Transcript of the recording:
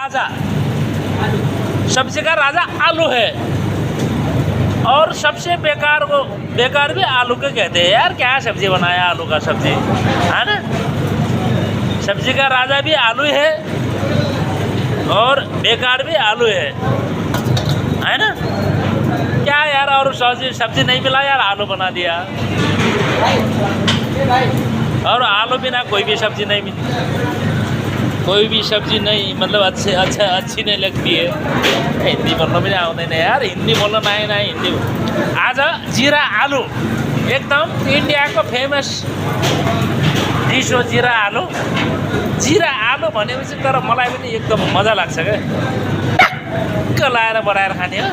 राजा, सब्जी का राजा आलू है। और सबसे बेकार भी आलू के कहते हैं। यार क्या सब्जी बनाया, आलू का सब्जी है ना। सब्जी का राजा भी आलू है और बेकार भी आलू है ना। क्या यार, और सब्जी नहीं मिला यार, आलू बना दिया। और आलू बिना कोई भी सब्जी नहीं मिली, कोई भी सब्जी नहीं, मतलब अच्छी नहीं लगती है। हिंदी बोल्न पनि आउँदैन यार, हिंदी बोल्न नआए हिंदी। आज जीरा आलू एकदम इन्डियाको फेमस डिस हो जीरा आलू। जीरा आलू भनेपछि तर मलाई पनि एकदम मजा लाग्छ क्या, टक्क लाएर बनाएर खाने हो।